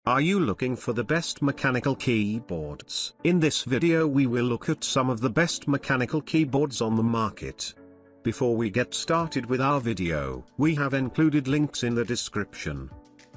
Are you looking for the best mechanical keyboards? In this video we will look at some of the best mechanical keyboards on the market. Before we get started with our video, we have included links in the description.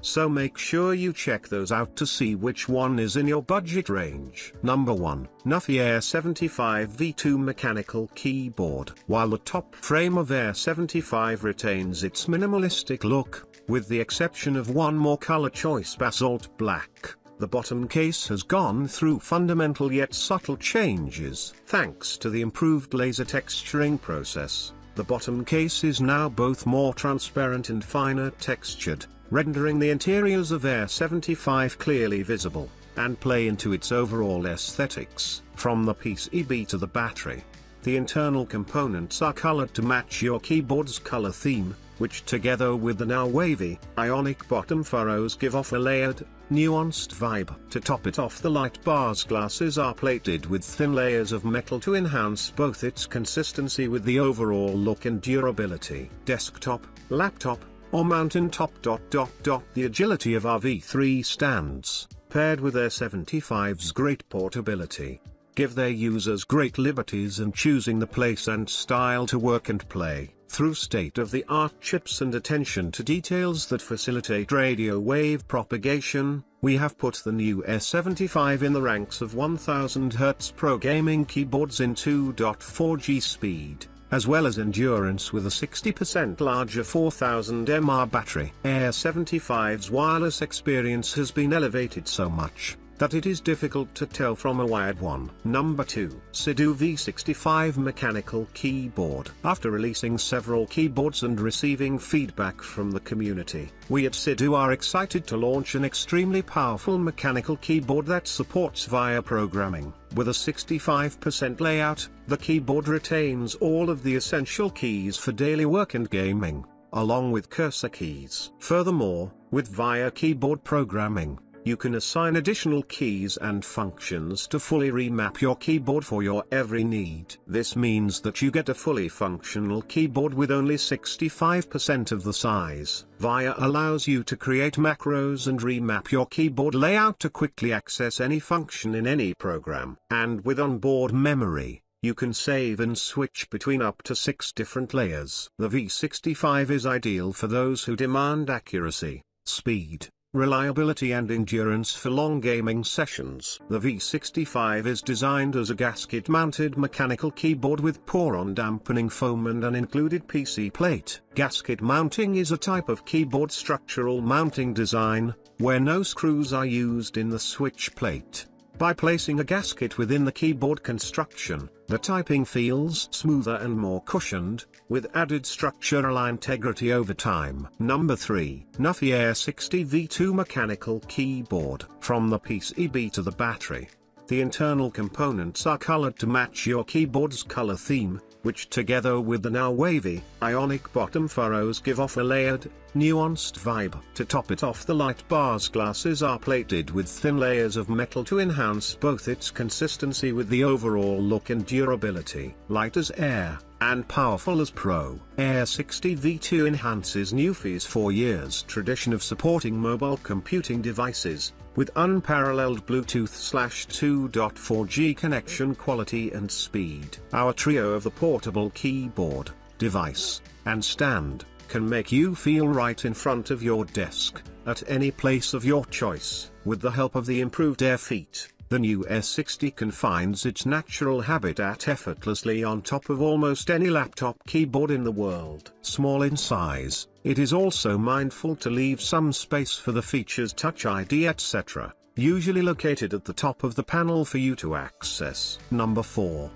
So make sure you check those out to see which one is in your budget range. Number 1, Nuphy Air 75 V2 Mechanical Keyboard. While the top frame of Air 75 retains its minimalistic look, with the exception of one more color choice, basalt black, the bottom case has gone through fundamental yet subtle changes. Thanks to the improved laser texturing process, the bottom case is now both more transparent and finer textured, rendering the interiors of Air 75 clearly visible, and play into its overall aesthetics. From the PCB to the battery, the internal components are colored to match your keyboard's color theme, which together with the now wavy, ionic bottom furrows give off a layered, nuanced vibe. To top it off, the light bars glasses are plated with thin layers of metal to enhance both its consistency with the overall look and durability. Desktop, laptop, or mountaintop. The agility of our V3 stands, paired with Air 75's great portability, give their users great liberties in choosing the place and style to work and play. Through state-of-the-art chips and attention to details that facilitate radio wave propagation, we have put the new Air 75 in the ranks of 1000 Hz pro gaming keyboards in 2.4G speed, as well as endurance with a 60% larger 4000 mAh battery. Air 75's wireless experience has been elevated so much that it is difficult to tell from a wired one. Number 2, CIDOO V65 Mechanical Keyboard. After releasing several keyboards and receiving feedback from the community, we at CIDOO are excited to launch an extremely powerful mechanical keyboard that supports VIA programming. With a 65% layout, the keyboard retains all of the essential keys for daily work and gaming, along with cursor keys. Furthermore, with VIA keyboard programming, you can assign additional keys and functions to fully remap your keyboard for your every need. This means that you get a fully functional keyboard with only 65% of the size. VIA allows you to create macros and remap your keyboard layout to quickly access any function in any program. And with onboard memory, you can save and switch between up to 6 different layers. The V65 is ideal for those who demand accuracy, speed, reliability and endurance for long gaming sessions. The V65 is designed as a gasket-mounted mechanical keyboard with pour-on dampening foam and an included PC plate. Gasket mounting is a type of keyboard structural mounting design, where no screws are used in the switch plate. By placing a gasket within the keyboard construction, the typing feels smoother and more cushioned, with added structural integrity over time. Number 3, Nuphy Air 60 V2 Mechanical Keyboard. From the PCB to the battery, the internal components are colored to match your keyboard's color theme, which together with the now wavy, ionic bottom furrows give off a layered, nuanced vibe. To top it off, the light bars glasses are plated with thin layers of metal to enhance both its consistency with the overall look and durability. Light as air, and powerful as pro, Air 60 V2 enhances Nuphy's 4 years tradition of supporting mobile computing devices, with unparalleled Bluetooth/2.4G connection quality and speed. Our trio of the portable keyboard, device, and stand can make you feel right in front of your desk, at any place of your choice. With the help of the improved Air feet, the new Air 60 finds its natural habitat effortlessly on top of almost any laptop keyboard in the world. Small in size, it is also mindful to leave some space for the features Touch ID etc., usually located at the top of the panel for you to access. Number 4,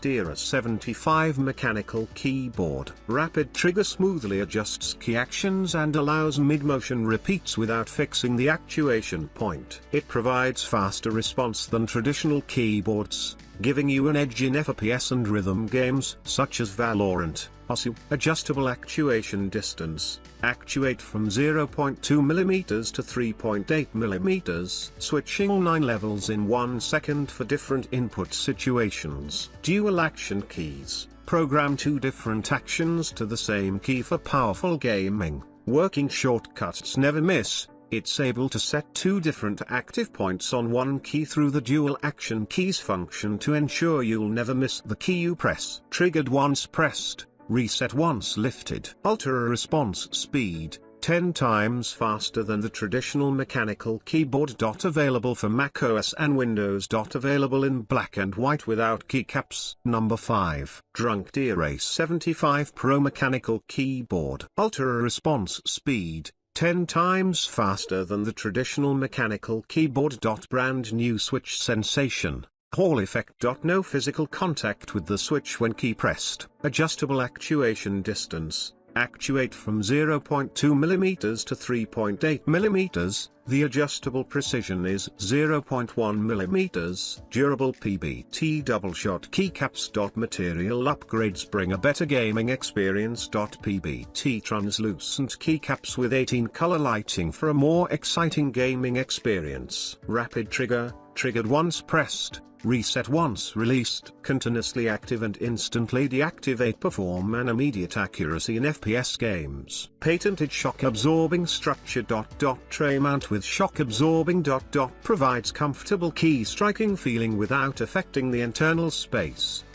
Air 75 Mechanical Keyboard. Rapid trigger smoothly adjusts key actions and allows mid-motion repeats without fixing the actuation point. It provides faster response than traditional keyboards, giving you an edge in FPS and rhythm games such as Valorant. Adjustable actuation distance, actuate from 0.2 mm to 3.8 mm, switching 9 levels in 1 second for different input situations. Dual action keys, program 2 different actions to the same key for powerful gaming. Working shortcuts never miss, It's able to set 2 different active points on one key through the dual action keys function to ensure you'll never miss the key you press. Triggered once pressed, reset once lifted. Ultra response speed, 10 times faster than the traditional mechanical keyboard. Available for macOS and Windows. Available in black and white without keycaps. Number 5. Drunk Erase 75 Pro Mechanical Keyboard. Ultra response speed, 10 times faster than the traditional mechanical keyboard. Brand new switch sensation. Hall effect. No physical contact with the switch when key pressed. Adjustable actuation distance. Actuate from 0.2 mm to 3.8 mm. The adjustable precision is 0.1 mm. Durable PBT double shot keycaps. Material upgrades bring a better gaming experience. PBT translucent keycaps with 18 color lighting for a more exciting gaming experience. Rapid trigger, triggered once pressed, reset once released. Continuously active and instantly deactivate. Perform an immediate accuracy in FPS games. Patented shock absorbing structure. Tray mount with shock absorbing. Provides comfortable key striking feeling without affecting the internal space.